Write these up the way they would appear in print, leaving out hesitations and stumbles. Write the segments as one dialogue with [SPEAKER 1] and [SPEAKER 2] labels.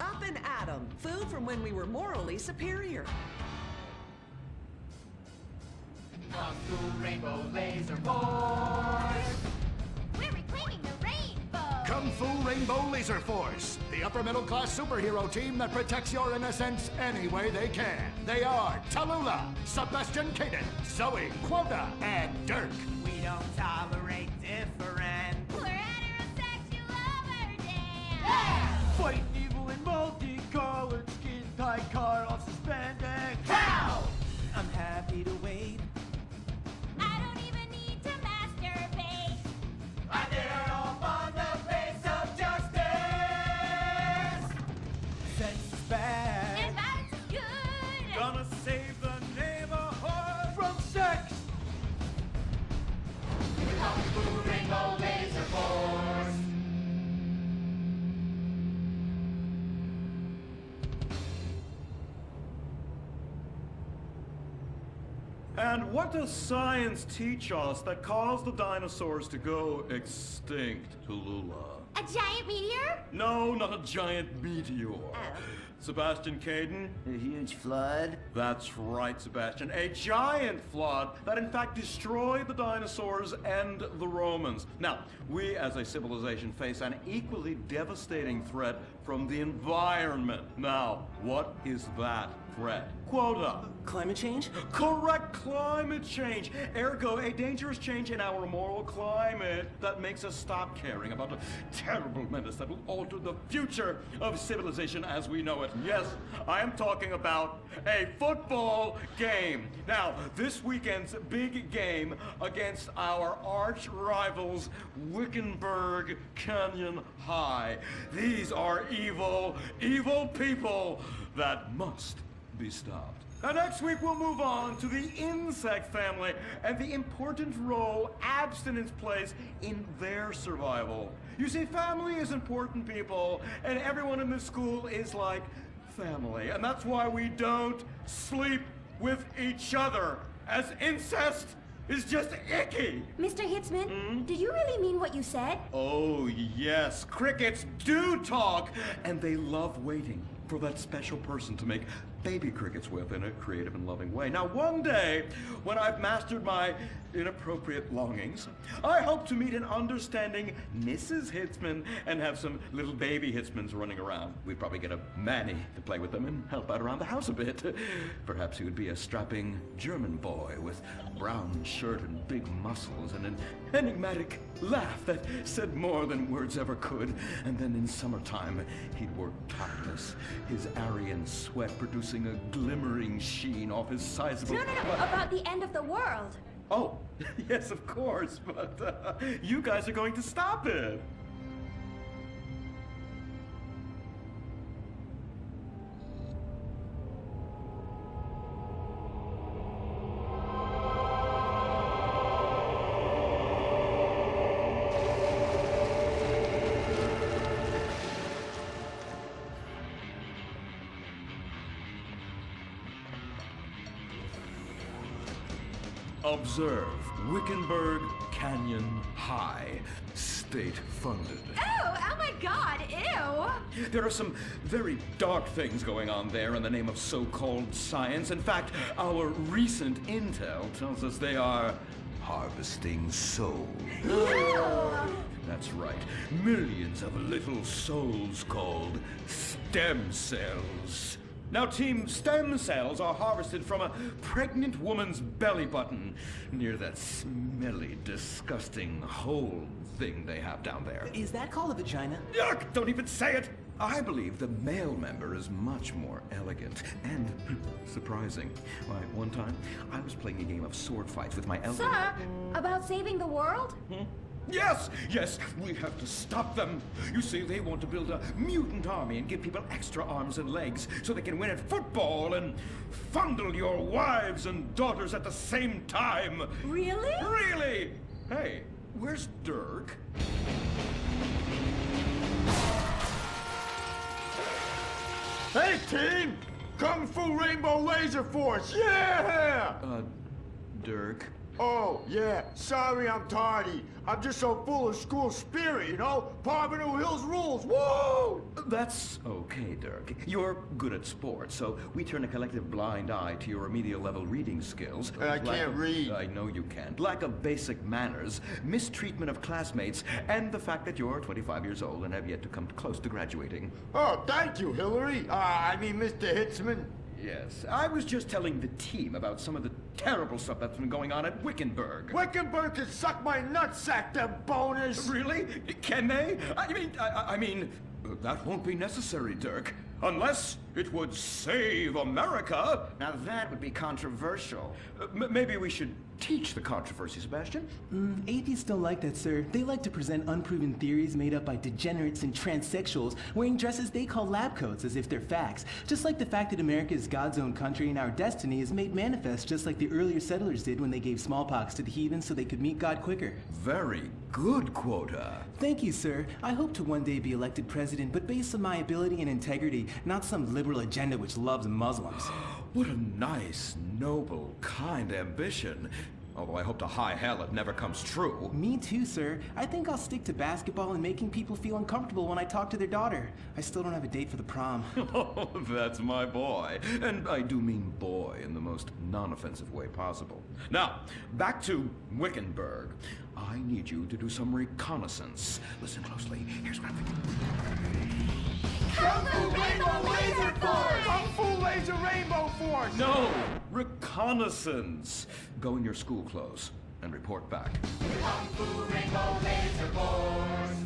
[SPEAKER 1] Up and at 'em. Food from when we were morally superior.
[SPEAKER 2] Kung Fu Rainbow Laser Force!
[SPEAKER 3] We're reclaiming the rainbow!
[SPEAKER 4] Kung Fu Rainbow Laser Force, the upper middle class superhero team that protects your innocence any way they can. They are Tallulah, Sebastian Caden, Zoe, Quota, and Dirk.
[SPEAKER 5] We don't tolerate different.
[SPEAKER 3] We're heterosexual overdance!
[SPEAKER 5] Yeah! Fighting evil in multicolored skin tight car off suspended. Pow! I'm happy to wait.
[SPEAKER 3] I don't even need to masturbate!
[SPEAKER 2] I did it all on the face of justice!
[SPEAKER 5] Sex is bad.
[SPEAKER 3] And violence is good!
[SPEAKER 5] Gonna save the neighborhood from sex.
[SPEAKER 2] Kung Fu Rainbow Laser Force!
[SPEAKER 6] And what does science teach us that caused the dinosaurs to go extinct, Tallulah?
[SPEAKER 3] A giant meteor?
[SPEAKER 6] No, not a giant meteor. Sebastian Caden?
[SPEAKER 5] A huge flood.
[SPEAKER 6] That's right, Sebastian. A giant flood that in fact destroyed the dinosaurs and the Romans. Now, we as a civilization face an equally devastating threat from the environment. Now, what is that threat? Quota.
[SPEAKER 5] Climate change?
[SPEAKER 6] Correct, climate change. Ergo, a dangerous change in our moral climate that makes us stop caring about the terrible menace that will alter the future of civilization as we know it. Yes, I am talking about a football game. Now, this weekend's big game against our arch rivals, Wickenburg Canyon High. These are evil, evil people that must be stopped. Now, next week we'll move on to the insect family and the important role abstinence plays in their survival. You see, family is important, people, and everyone in this school is like family. And that's why we don't sleep with each other, as incest is just icky.
[SPEAKER 3] Mr. Hitzman, did you really mean what you said?
[SPEAKER 6] Oh, yes. Crickets do talk, and they love waiting for that special person to make baby crickets with in a creative and loving way. Now, one day, when I've mastered my inappropriate longings, I hope to meet an understanding Mrs. Hitzman and have some little baby Hitzmans running around. We'd probably get a Manny to play with them and help out around the house a bit. Perhaps he would be a strapping German boy with brown shirt and big muscles and an enigmatic laugh that said more than words ever could. And then in summertime, he'd work topless, his Aryan sweat producing a glimmering sheen off his sizable...
[SPEAKER 3] No, about the end of the world.
[SPEAKER 6] Oh, yes, of course, but you guys are going to stop it. Observe Wickenburg Canyon High, state-funded.
[SPEAKER 3] Oh my God, ew!
[SPEAKER 6] There are some very dark things going on there in the name of so-called science. In fact, our recent intel tells us they are harvesting souls. That's right. Millions of little souls called stem cells. Now, Team Stem Cells are harvested from a pregnant woman's belly button near that smelly, disgusting hole thing they have down there.
[SPEAKER 5] Is that called a vagina?
[SPEAKER 6] Yuck! Don't even say it! I believe the male member is much more elegant and surprising. Why, one time, I was playing a game of sword fights with my elder...
[SPEAKER 3] Sir, about saving the world?
[SPEAKER 6] Yes, we have to stop them. You see, they want to build a mutant army and give people extra arms and legs so they can win at football and fondle your wives and daughters at the same time.
[SPEAKER 3] Really?
[SPEAKER 6] Really? Hey, where's Dirk?
[SPEAKER 7] Hey, team! Kung Fu Rainbow Laser Force, yeah!
[SPEAKER 6] Dirk?
[SPEAKER 7] Oh, yeah. Sorry I'm tardy. I'm just so full of school spirit, you know? Parvenu Hills rules. Woo!
[SPEAKER 6] That's okay, Dirk. You're good at sports, so we turn a collective blind eye to your remedial level reading skills.
[SPEAKER 7] I can't read.
[SPEAKER 6] I know you can't. Lack of basic manners, mistreatment of classmates, and the fact that you're 25 years old and have yet to come close to graduating.
[SPEAKER 7] Oh, thank you, Hillary. I mean, Mr. Hitzman.
[SPEAKER 6] Yes, I was just telling the team about some of the terrible stuff that's been going on at Wickenburg.
[SPEAKER 7] Wickenburg can suck my nutsack, them boners.
[SPEAKER 6] Really? Can they? I mean, that won't be necessary, Dirk. Unless it would save America.
[SPEAKER 8] Now that would be controversial.
[SPEAKER 6] Maybe we should teach the controversy, Sebastian.
[SPEAKER 5] Atheists don't like that, sir. They like to present unproven theories made up by degenerates and transsexuals wearing dresses they call lab coats as if they're facts. Just like the fact that America is God's own country and our destiny is made manifest just like the earlier settlers did when they gave smallpox to the heathens so they could meet God quicker.
[SPEAKER 6] Very good, Quota.
[SPEAKER 5] Thank you, sir. I hope to one day be elected president, but based on my ability and integrity, not some liberal agenda which loves Muslims.
[SPEAKER 6] What a nice, noble, kind ambition. Although I hope to high hell it never comes true.
[SPEAKER 5] Me too, sir. I think I'll stick to basketball and making people feel uncomfortable when I talk to their daughter. I still don't have a date for the prom.
[SPEAKER 6] Oh, that's my boy. And I do mean boy in the most non-offensive way possible. Now, back to Wickenburg. I need you to do some reconnaissance. Listen closely. Here's what I'm thinking.
[SPEAKER 2] Kung Fu Rainbow Laser Force!
[SPEAKER 7] Kung Fu Laser Rainbow Force!
[SPEAKER 6] No! Reconnaissance! Go in your school clothes and report back.
[SPEAKER 2] Kung Fu Rainbow Laser Force!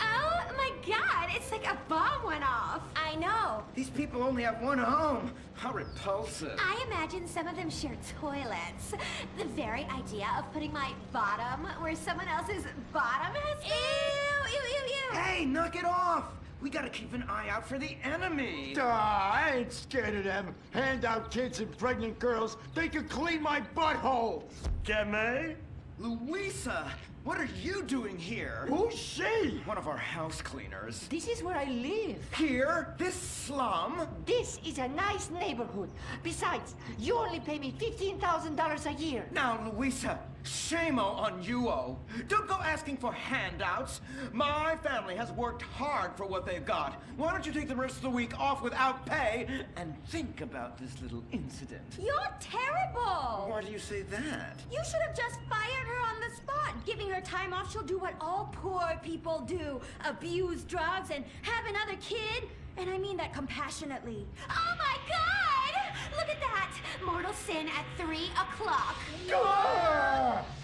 [SPEAKER 3] Oh my god, it's like a bomb went off. I know.
[SPEAKER 8] These people only have one home. How repulsive.
[SPEAKER 3] I imagine some of them share toilets. The very idea of putting my bottom where someone else's bottom has been. Ew, ew, ew, ew.
[SPEAKER 8] Hey, knock it off. We gotta keep an eye out for the enemy.
[SPEAKER 7] I ain't scared of them. Handout kids and pregnant girls. They can clean my butthole.
[SPEAKER 6] Can they?
[SPEAKER 8] Louisa, what are you doing here?
[SPEAKER 7] Who's she?
[SPEAKER 8] One of our house cleaners.
[SPEAKER 9] This is where I live.
[SPEAKER 8] Here? This slum?
[SPEAKER 9] This is a nice neighborhood. Besides, you only pay me $15,000 a year.
[SPEAKER 8] Now, Louisa, shame on you-o. Don't go asking for handouts. My family has worked hard for what they've got. Why don't you take the rest of the week off without pay and think about this little incident?
[SPEAKER 3] You're terrible.
[SPEAKER 8] Why do you say that?
[SPEAKER 3] You should have just fired her on the spot. Giving her time off, she'll do what all poor people do. Abuse drugs and have another kid. And I mean that compassionately. Oh my god! Look at that! Mortal sin at 3 o'clock.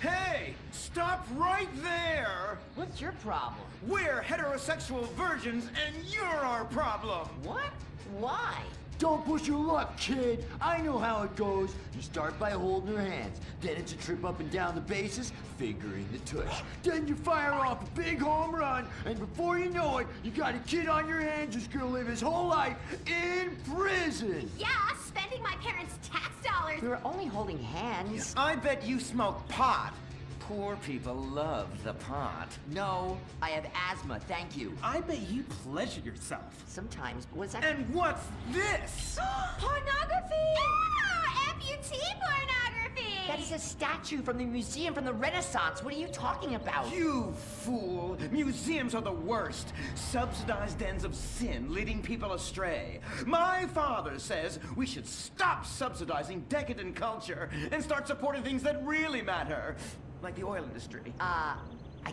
[SPEAKER 8] Hey, stop right there!
[SPEAKER 9] What's your problem?
[SPEAKER 8] We're heterosexual virgins and you're our problem!
[SPEAKER 9] What? Why?
[SPEAKER 10] Don't push your luck, kid. I know how it goes. You start by holding her hands. Then it's a trip up and down the bases, fingering the tush. Then you fire off a big home run, and before you know it, you got a kid on your hands who's gonna live his whole life in prison.
[SPEAKER 3] Yeah, spending my parents' tax dollars.
[SPEAKER 9] We were only holding hands.
[SPEAKER 8] I bet you smoke pot. Poor people love the pot.
[SPEAKER 9] No, I have asthma, thank you.
[SPEAKER 5] I bet you pleasure yourself.
[SPEAKER 9] Sometimes, what's that?
[SPEAKER 8] And what's this?
[SPEAKER 3] Pornography! Ah, amputee pornography!
[SPEAKER 9] That is a statue from the museum from the Renaissance. What are you talking about?
[SPEAKER 8] You fool! Museums are the worst. Subsidized dens of sin leading people astray. My father says we should stop subsidizing decadent culture and start supporting things that really matter. Like the oil industry.
[SPEAKER 9] I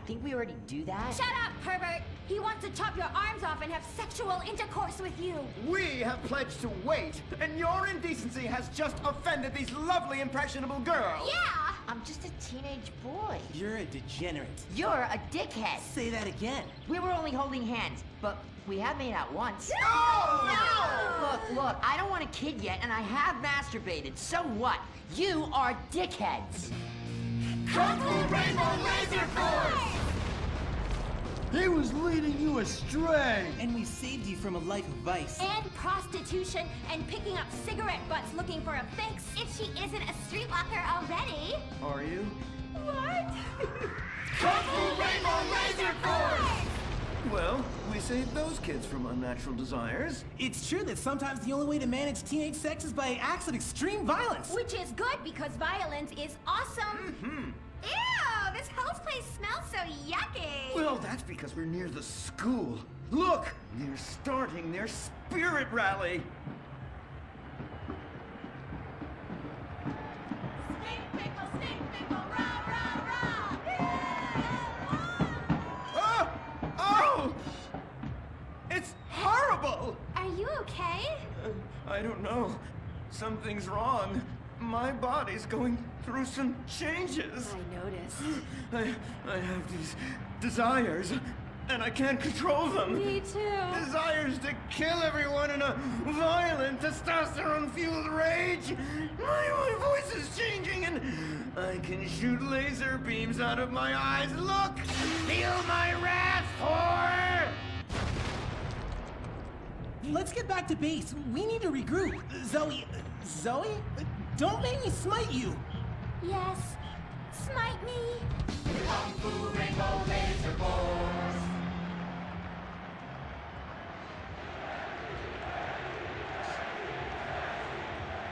[SPEAKER 9] think we already do that.
[SPEAKER 3] Shut up, pervert! He wants to chop your arms off and have sexual intercourse with you.
[SPEAKER 8] We have pledged to wait, and your indecency has just offended these lovely, impressionable girls.
[SPEAKER 3] Yeah!
[SPEAKER 9] I'm just a teenage boy.
[SPEAKER 5] You're a degenerate.
[SPEAKER 9] You're a dickhead.
[SPEAKER 5] Say that again.
[SPEAKER 9] We were only holding hands, but we have made out once.
[SPEAKER 3] No!
[SPEAKER 9] Look, I don't want a kid yet, and I have masturbated. So what? You are dickheads.
[SPEAKER 2] Kung Fu Rainbow Laser Force!
[SPEAKER 10] He was leading you astray.
[SPEAKER 5] And we saved you from a life of vice.
[SPEAKER 3] And prostitution and picking up cigarette butts looking for a fix if she isn't a streetwalker already.
[SPEAKER 8] Are you?
[SPEAKER 3] What?
[SPEAKER 2] Kung Fu Rainbow Laser Force!
[SPEAKER 8] Well, we saved those kids from unnatural desires.
[SPEAKER 5] It's true that sometimes the only way to manage teenage sex is by acts of extreme violence.
[SPEAKER 3] Which is good because violence is awesome. Ew, this whole place smells so yucky.
[SPEAKER 8] Well, that's because we're near the school. Look, they're starting their spirit rally.
[SPEAKER 3] Stink pickle, rah, rah, rah.
[SPEAKER 8] Oh! It's horrible!
[SPEAKER 3] Are you okay?
[SPEAKER 8] I don't know. Something's wrong. My body's going through some changes.
[SPEAKER 3] I noticed.
[SPEAKER 8] I have these desires, and I can't control them.
[SPEAKER 3] Me too.
[SPEAKER 8] Desires to kill everyone in a violent, testosterone-fueled rage. My voice is changing, and I can shoot laser beams out of my eyes. Look! Feel my wrath, whore!
[SPEAKER 5] Let's get back to base. We need to regroup. Zoe? Don't make me smite you.
[SPEAKER 3] Yes, smite me.
[SPEAKER 2] Kung Fu Rainbow Laser Force.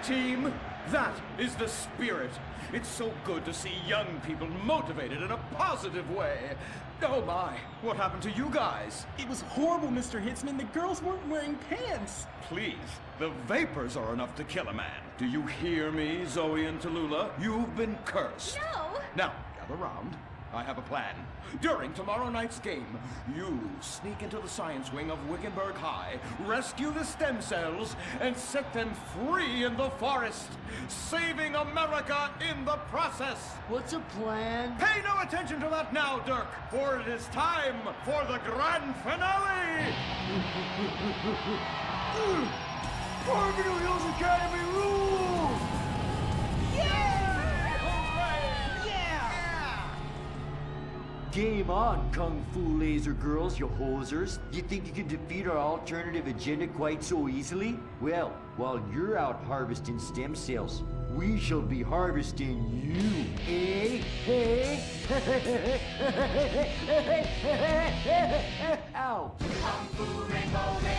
[SPEAKER 6] Team, that is the spirit. It's so good to see young people motivated in a positive way. Oh my, what happened to you guys?
[SPEAKER 5] It was horrible, Mr. Hitzman. The girls weren't wearing pants.
[SPEAKER 6] Please, the vapors are enough to kill a man. Do you hear me, Zoe and Tallulah? You've been cursed.
[SPEAKER 3] No.
[SPEAKER 6] Now, gather round. I have a plan. During tomorrow night's game, you sneak into the science wing of Wickenburg High, rescue the stem cells, and set them free in the forest, saving America in the process.
[SPEAKER 10] What's a plan?
[SPEAKER 6] Pay no attention to that now, Dirk, for it is time for the grand finale!
[SPEAKER 7] Parvenu Hills Academy rules!
[SPEAKER 10] Game on, Kung Fu Laser girls, you hosers. You think you can defeat our alternative agenda quite so easily? Well, while you're out harvesting stem cells, we shall be harvesting you, eh? Hey? Ow!
[SPEAKER 2] Kung Fu Rainbow Laser